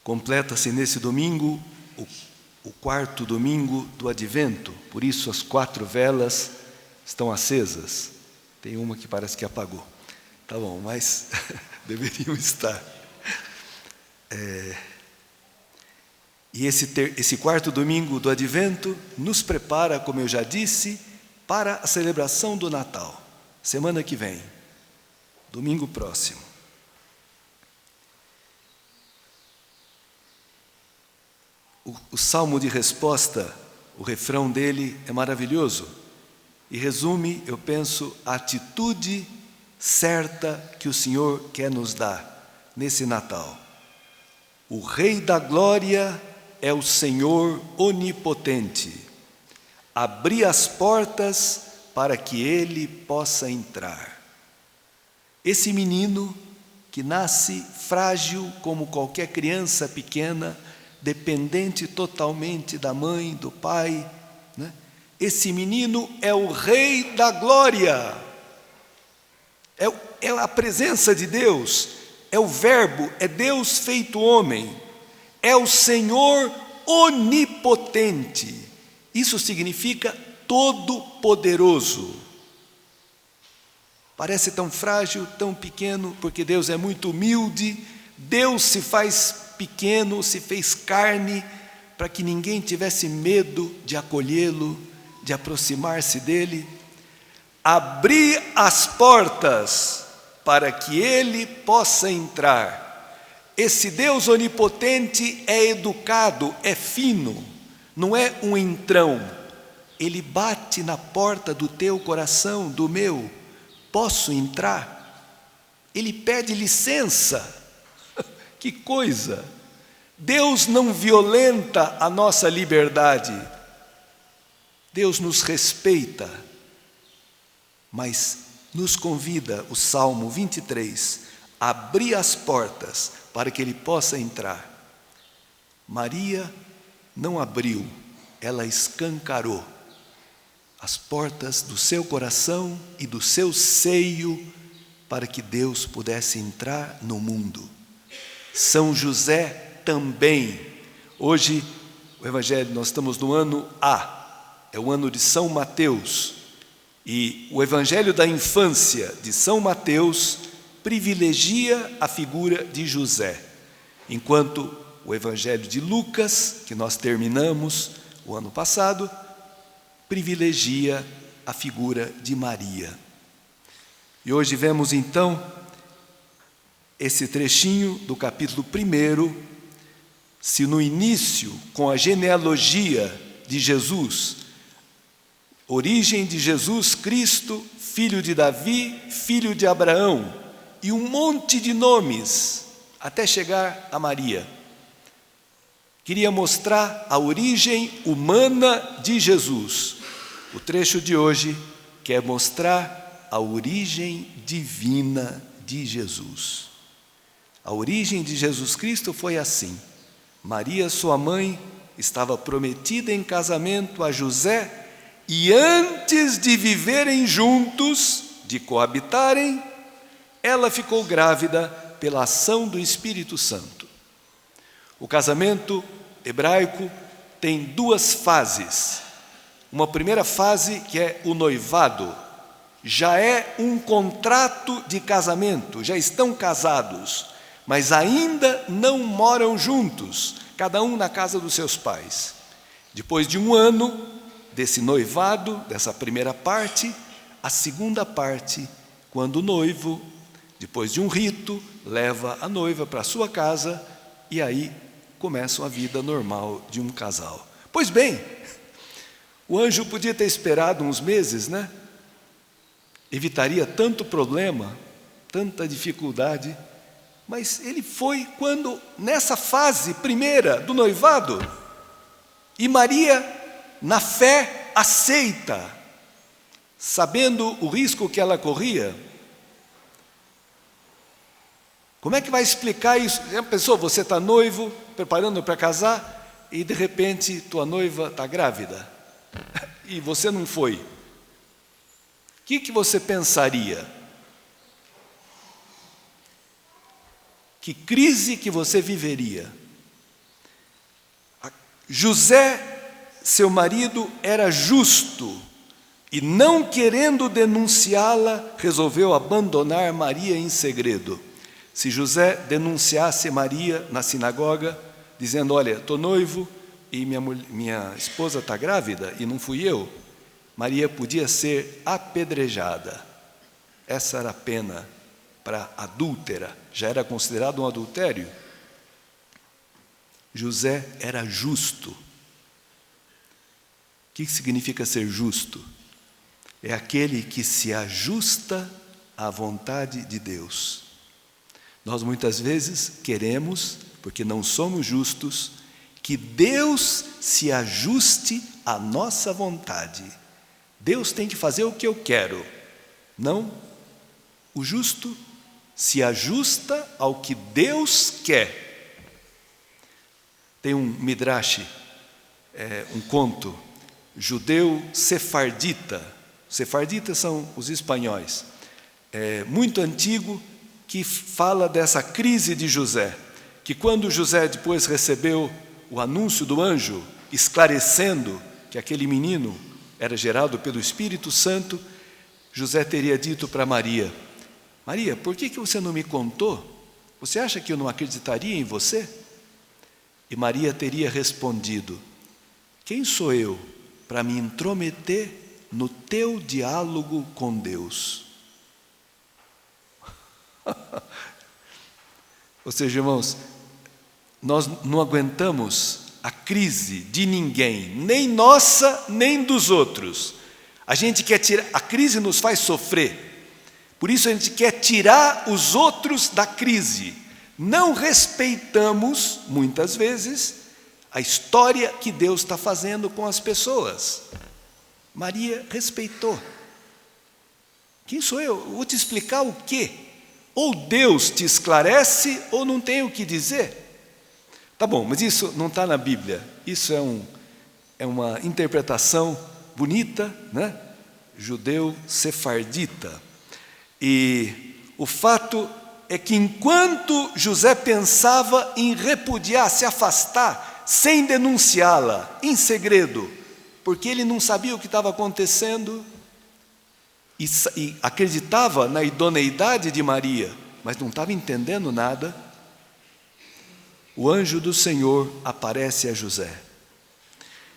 Completa-se nesse domingo o quarto domingo do Advento, por isso as 4 velas estão acesas. Tem uma que parece que apagou. Tá bom, mas deveriam estar. E esse quarto domingo do Advento nos prepara, como eu já disse, para a celebração do Natal, semana que vem, domingo próximo. O salmo de resposta, o refrão dele é maravilhoso e resume, eu penso, a atitude certa que o Senhor quer nos dar nesse Natal. O Rei da Glória é o Senhor onipotente. Abri as portas para que Ele possa entrar. Esse menino que nasce frágil como qualquer criança pequena, dependente totalmente da mãe, do pai, né? Esse menino é o Rei da Glória, é a presença de Deus, é o Verbo, é Deus feito homem, é o Senhor onipotente. Isso significa todo-poderoso. Parece tão frágil, tão pequeno, porque Deus é muito humilde. Deus se faz pequeno, se fez carne, para que ninguém tivesse medo de acolhê-lo, de aproximar-se dele. Abrir as portas para que ele possa entrar. Esse Deus onipotente é educado, é fino, não é um entrão. Ele bate na porta do teu coração, do meu. Posso entrar? Ele pede licença. Que coisa! Deus não violenta a nossa liberdade. Deus nos respeita, mas nos convida, o Salmo 23, a abrir as portas para que Ele possa entrar. Maria não abriu, ela escancarou as portas do seu coração e do seu seio para que Deus pudesse entrar no mundo. São José também. Hoje, o Evangelho, nós estamos no ano A, é o ano de São Mateus. E o Evangelho da infância de São Mateus privilegia a figura de José, enquanto o Evangelho de Lucas, que nós terminamos o ano passado, privilegia a figura de Maria. E hoje vemos então esse trechinho do capítulo 1, se no início, com a genealogia de Jesus, origem de Jesus Cristo, filho de Davi, filho de Abraão, e um monte de nomes, até chegar a Maria. Queria mostrar a origem humana de Jesus. O trecho de hoje quer mostrar a origem divina de Jesus. A origem de Jesus Cristo foi assim. Maria, sua mãe, estava prometida em casamento a José e antes de viverem juntos, de coabitarem, ela ficou grávida pela ação do Espírito Santo. O casamento hebraico tem 2 fases. Uma primeira fase que é o noivado. Já é um contrato de casamento, já estão casados, mas ainda não moram juntos, cada um na casa dos seus pais. Depois de 1 ano desse noivado, dessa primeira parte, a segunda parte, quando o noivo, depois de um rito, leva a noiva para a sua casa e aí começa a vida normal de um casal. Pois bem, o anjo podia ter esperado uns meses, né? Evitaria tanto problema, tanta dificuldade, mas ele foi quando, nessa fase primeira do noivado, e Maria, na fé, aceita, sabendo o risco que ela corria. Como é que vai explicar isso? Já pensou, você está noivo, preparando para casar, e de repente tua noiva está grávida, e você não foi. O que você pensaria? Que crise que você viveria? José, seu marido, era justo e, não querendo denunciá-la, resolveu abandonar Maria em segredo. Se José denunciasse Maria na sinagoga, dizendo: olha, estou noivo e minha esposa está grávida e não fui eu, Maria podia ser apedrejada. Essa era a pena para adúltera, já era considerado um adultério. José era justo. O que significa ser justo? É aquele que se ajusta à vontade de Deus. Nós muitas vezes queremos, porque não somos justos, que Deus se ajuste à nossa vontade. Deus tem que fazer o que eu quero. Não. O justo se ajusta ao que Deus quer. Tem um midrash, um conto judeu sefardita. Sefarditas são os espanhóis. Muito antigo, que fala dessa crise de José. Que quando José depois recebeu o anúncio do anjo, esclarecendo que aquele menino era gerado pelo Espírito Santo, José teria dito para Maria: Maria, por que você não me contou? Você acha que eu não acreditaria em você? E Maria teria respondido: quem sou eu para me intrometer no teu diálogo com Deus? Ou seja, irmãos, nós não aguentamos a crise de ninguém, nem nossa, nem dos outros. A gente quer tirar, a crise nos faz sofrer. Por isso a gente quer tirar os outros da crise. Não respeitamos, muitas vezes, a história que Deus está fazendo com as pessoas. Maria respeitou. Quem sou eu? Eu vou te explicar o quê? Ou Deus te esclarece, ou não tem o que dizer. Tá bom, mas isso não está na Bíblia. Isso é uma interpretação bonita, né? Judeu sefardita. E o fato é que enquanto José pensava em repudiar, se afastar, sem denunciá-la, em segredo, porque ele não sabia o que estava acontecendo, e acreditava na idoneidade de Maria, mas não estava entendendo nada, o anjo do Senhor aparece a José.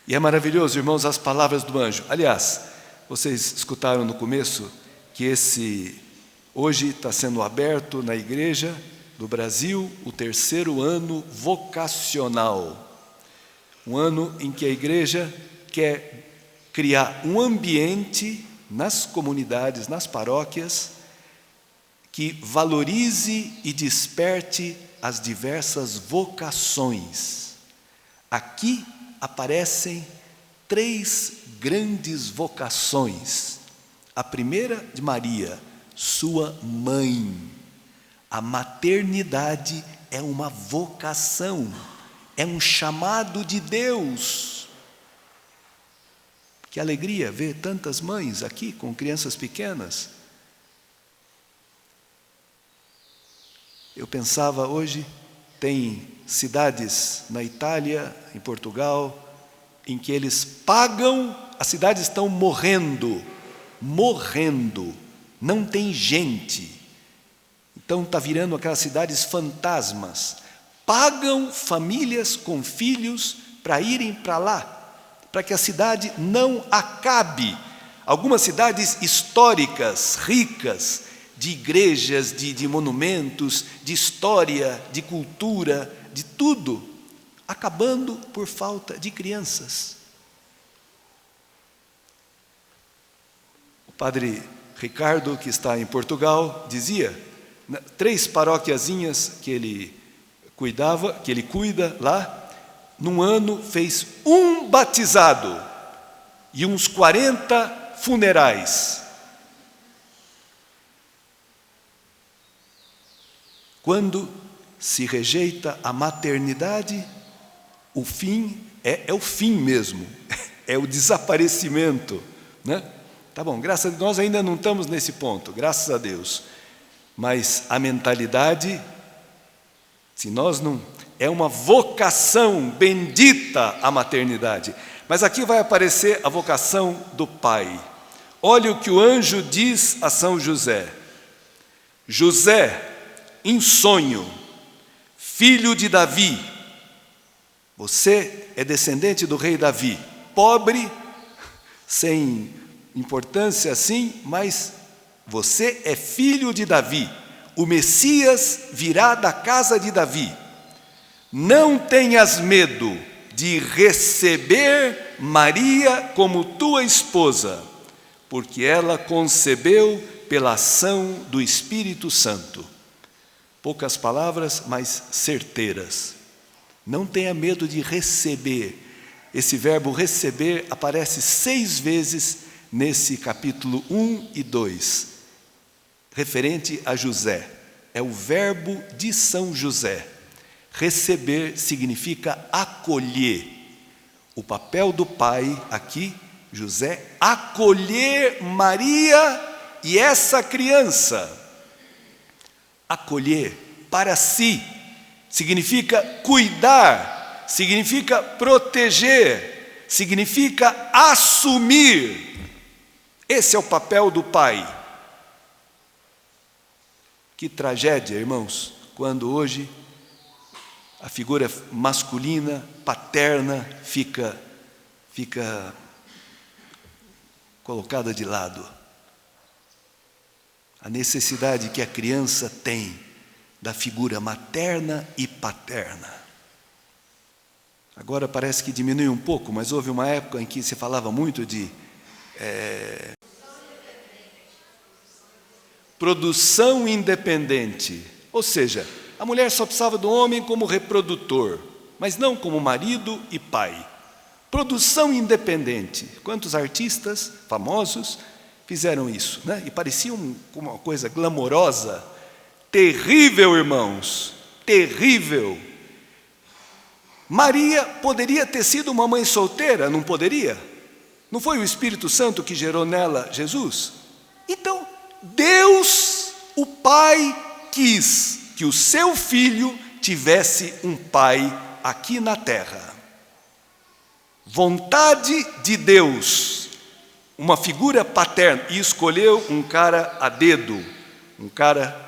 E é maravilhoso, irmãos, as palavras do anjo. Aliás, vocês escutaram no começo que hoje está sendo aberto na igreja do Brasil o 3º ano vocacional. Um ano em que a igreja quer criar um ambiente nas comunidades, nas paróquias, que valorize e desperte as diversas vocações. Aqui aparecem 3 grandes vocações. A primeira de Maria, sua mãe. A maternidade é uma vocação, é um chamado de Deus. Que alegria ver tantas mães aqui com crianças pequenas. Eu pensava hoje, tem cidades na Itália, em Portugal, em que eles pagam, as cidades estão morrendo, não tem gente. Então está virando aquelas cidades fantasmas. Pagam famílias com filhos para irem para lá, para que a cidade não acabe. Algumas cidades históricas, ricas, de igrejas, de monumentos, de história, de cultura, de tudo, acabando por falta de crianças. O padre Ricardo, que está em Portugal, dizia, 3 paróquiazinhas que ele cuida lá, num ano fez 1 batizado e uns 40 funerais. Quando se rejeita a maternidade, o fim é o fim mesmo, é o desaparecimento, né? Tá bom, graças a Deus, nós ainda não estamos nesse ponto, graças a Deus. Mas a mentalidade, se nós não... é uma vocação bendita a maternidade. Mas aqui vai aparecer a vocação do pai. Olha o que o anjo diz a São José. José, em sonho, filho de Davi, você é descendente do rei Davi, pobre, sem importância assim, mas você é filho de Davi. O Messias virá da casa de Davi. Não tenhas medo de receber Maria como tua esposa, porque ela concebeu pela ação do Espírito Santo. Poucas palavras, mas certeiras. Não tenha medo de receber. Esse verbo receber aparece 6 vezes nesse capítulo 1 e 2, referente a José. É o verbo de São José. Receber significa acolher. O papel do pai aqui, José, acolher Maria e essa criança. Acolher para si significa cuidar, significa proteger, significa assumir. Esse é o papel do pai. Que tragédia, irmãos, quando hoje a figura masculina, paterna, fica colocada de lado. A necessidade que a criança tem da figura materna e paterna. Agora parece que diminui um pouco, mas houve uma época em que se falava muito de produção independente. Ou seja, a mulher só precisava do homem como reprodutor, mas não como marido e pai. Produção independente. Quantos artistas famosos fizeram isso, né? E parecia uma coisa glamourosa. Terrível, irmãos, terrível. Maria poderia ter sido uma mãe solteira, não poderia? Não foi o Espírito Santo que gerou nela Jesus? Então, Deus, o Pai, quis que o seu filho tivesse um pai aqui na terra. Vontade de Deus, uma figura paterna, e escolheu um cara a dedo, um cara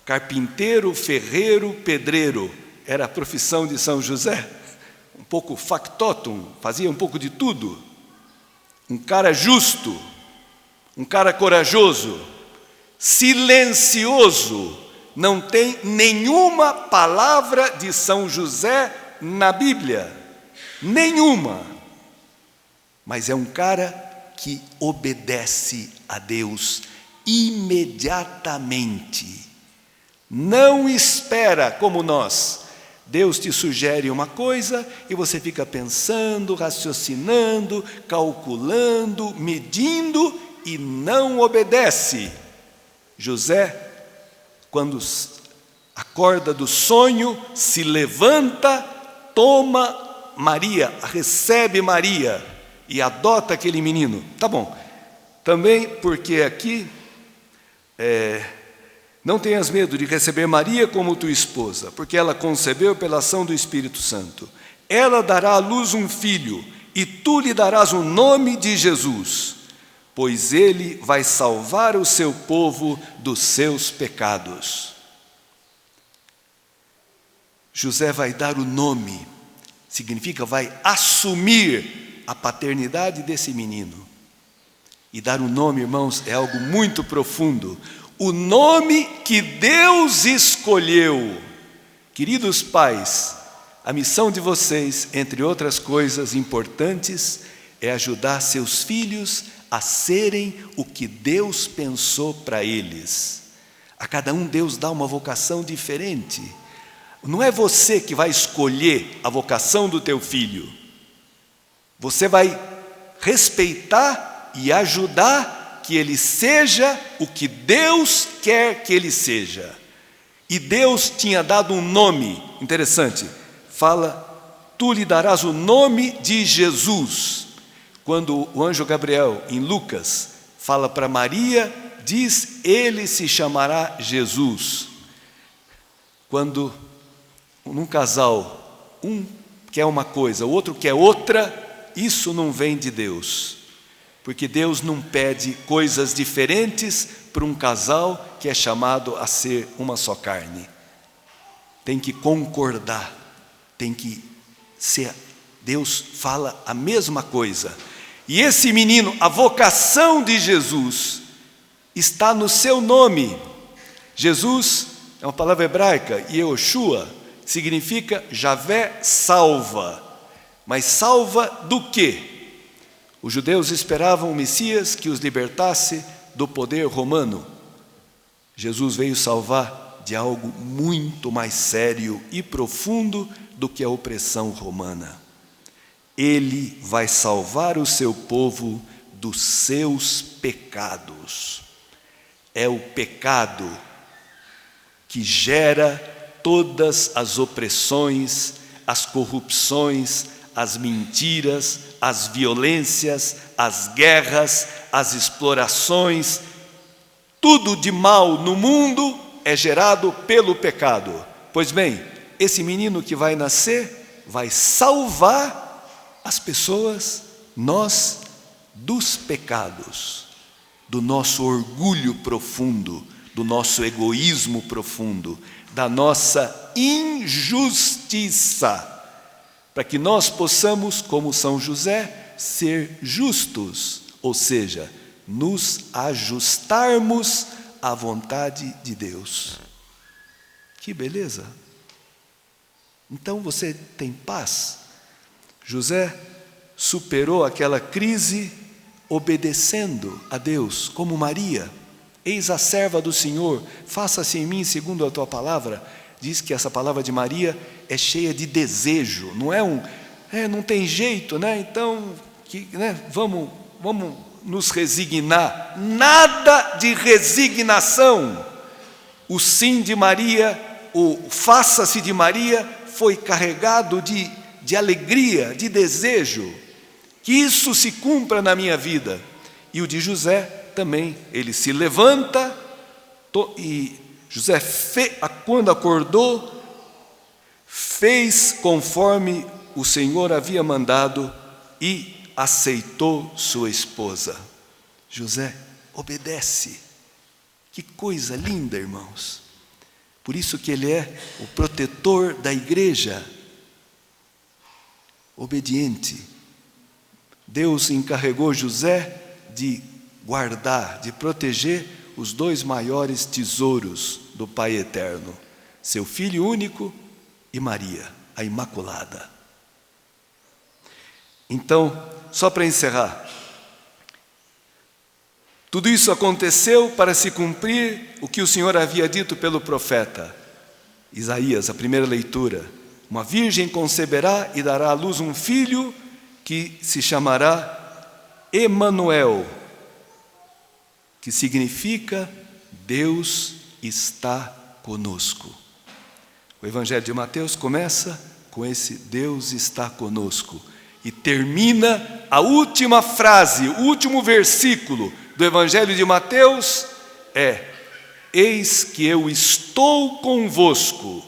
carpinteiro, ferreiro, pedreiro. Era a profissão de São José, um pouco factotum, fazia um pouco de tudo. Um cara justo, um cara corajoso, silencioso. Não tem nenhuma palavra de São José na Bíblia, nenhuma. Mas é um cara que obedece a Deus imediatamente. Não espera como nós. Deus te sugere uma coisa e você fica pensando, raciocinando, calculando, medindo e não obedece. José, quando acorda do sonho, se levanta, toma Maria, recebe Maria e adota aquele menino. Tá bom. Também porque aqui não tenhas medo de receber Maria como tua esposa, porque ela concebeu pela ação do Espírito Santo. Ela dará à luz um filho, e tu lhe darás o nome de Jesus, pois ele vai salvar o seu povo dos seus pecados. José vai dar o nome, significa vai assumir a paternidade desse menino. E dar o nome, irmãos, é algo muito profundo. O nome que Deus escolheu. Queridos pais, a missão de vocês, entre outras coisas importantes, é ajudar seus filhos a serem o que Deus pensou para eles. A cada um Deus dá uma vocação diferente. Não é você que vai escolher a vocação do teu filho. Você vai respeitar e ajudar que ele seja o que Deus quer que ele seja. E Deus tinha dado um nome, interessante, fala, tu lhe darás o nome de Jesus. Quando o anjo Gabriel, em Lucas, fala para Maria, diz, ele se chamará Jesus. Quando num casal, um quer uma coisa, o outro quer outra, isso não vem de Deus. Porque Deus não pede coisas diferentes para um casal que é chamado a ser uma só carne. Tem que concordar, tem que ser. Deus fala a mesma coisa. E esse menino, a vocação de Jesus, está no seu nome. Jesus é uma palavra hebraica, Yehoshua, significa Javé salva. Mas salva do quê? Os judeus esperavam o Messias que os libertasse do poder romano. Jesus veio salvar de algo muito mais sério e profundo do que a opressão romana. Ele vai salvar o seu povo dos seus pecados. É o pecado que gera todas as opressões, as corrupções, as mentiras, as violências, as guerras, as explorações. Tudo de mal no mundo é gerado pelo pecado. Pois bem, esse menino que vai nascer vai salvar as pessoas, nós, dos pecados, do nosso orgulho profundo, do nosso egoísmo profundo, da nossa injustiça, para que nós possamos, como São José, ser justos, ou seja, nos ajustarmos à vontade de Deus. Que beleza! Então você tem paz. José superou aquela crise obedecendo a Deus, como Maria. Eis a serva do Senhor, faça-se em mim segundo a tua palavra. Diz que essa palavra de Maria é cheia de desejo, não não tem jeito, né? Então, vamos nos resignar. Nada de resignação. O sim de Maria, o faça-se de Maria, foi carregado de alegria, de desejo. Que isso se cumpra na minha vida. E o de José também, ele se levanta e José, quando acordou, fez conforme o Senhor havia mandado e aceitou sua esposa. José obedece. Que coisa linda, irmãos. Por isso que ele é o protetor da igreja. Obediente. Deus encarregou José de guardar, de proteger os dois maiores tesouros do Pai Eterno, seu Filho único e Maria, a Imaculada. Então, só para encerrar, tudo isso aconteceu para se cumprir o que o Senhor havia dito pelo profeta Isaías, a primeira leitura. Uma virgem conceberá e dará à luz um filho que se chamará Emanuel, que significa Deus está conosco. O Evangelho de Mateus começa com esse Deus está conosco e termina a última frase, o último versículo do Evangelho de Mateus é: eis que eu estou convosco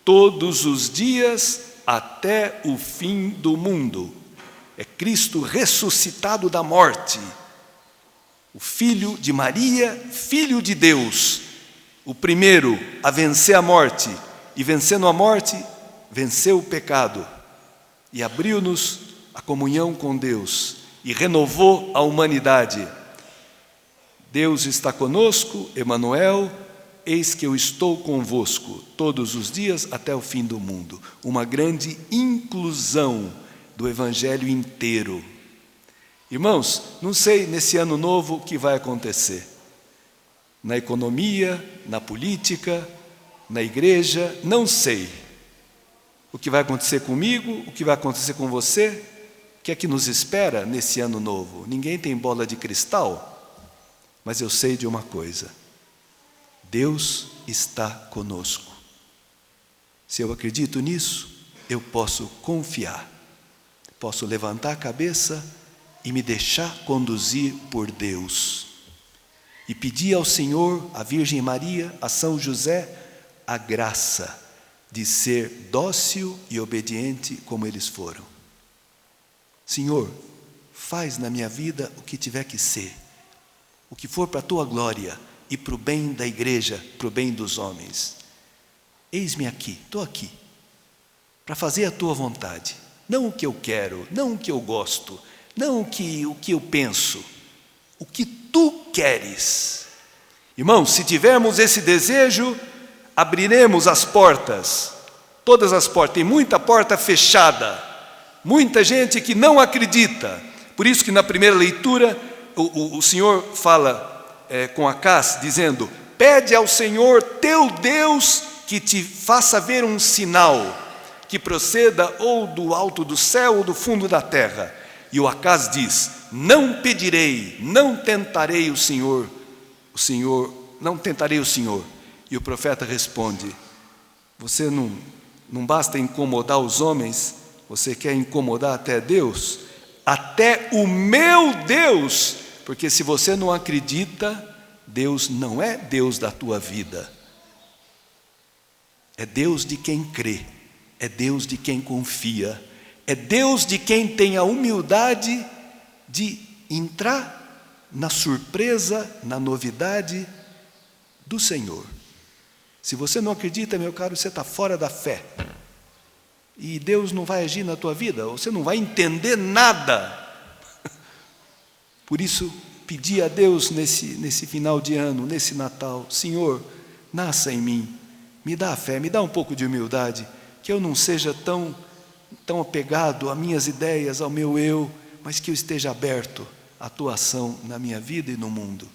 todos os dias até o fim do mundo. É Cristo ressuscitado da morte, o Filho de Maria, Filho de Deus, o primeiro a vencer a morte, e vencendo a morte, venceu o pecado, e abriu-nos a comunhão com Deus, e renovou a humanidade. Deus está conosco, Emanuel, eis que eu estou convosco todos os dias até o fim do mundo. Uma grande inclusão do Evangelho inteiro. Irmãos, não sei nesse ano novo o que vai acontecer. Na economia, na política, na igreja, não sei. O que vai acontecer comigo, o que vai acontecer com você, o que é que nos espera nesse ano novo? Ninguém tem bola de cristal, mas eu sei de uma coisa: Deus está conosco. Se eu acredito nisso, eu posso confiar, posso levantar a cabeça e me deixar conduzir por Deus. E pedir ao Senhor, à Virgem Maria, a São José, a graça de ser dócil e obediente como eles foram. Senhor, faz na minha vida o que tiver que ser, o que for para a tua glória e para o bem da igreja, para o bem dos homens. Eis-me aqui, estou aqui, para fazer a tua vontade, não o que eu quero, não o que eu gosto, não o que eu penso, o que tu queres. Irmãos, se tivermos esse desejo, abriremos as portas, todas as portas. Tem muita porta fechada, muita gente que não acredita. Por isso que na primeira leitura o Senhor fala com Acás, dizendo: pede ao Senhor teu Deus que te faça ver um sinal que proceda ou do alto do céu ou do fundo da terra. E o Acás diz: não pedirei, não tentarei o Senhor, não tentarei o Senhor. E o profeta responde: você não basta incomodar os homens, você quer incomodar até Deus? Até o meu Deus, porque se você não acredita, Deus não é Deus da tua vida. É Deus de quem crê, é Deus de quem confia, é Deus de quem tem a humildade de entrar na surpresa, na novidade do Senhor. Se você não acredita, meu caro, você está fora da fé. E Deus não vai agir na tua vida, você não vai entender nada. Por isso, pedi a Deus nesse final de ano, nesse Natal: Senhor, nasça em mim, me dá fé, me dá um pouco de humildade, que eu não seja tão apegado às minhas ideias, ao meu eu, mas que eu esteja aberto à tua ação na minha vida e no mundo.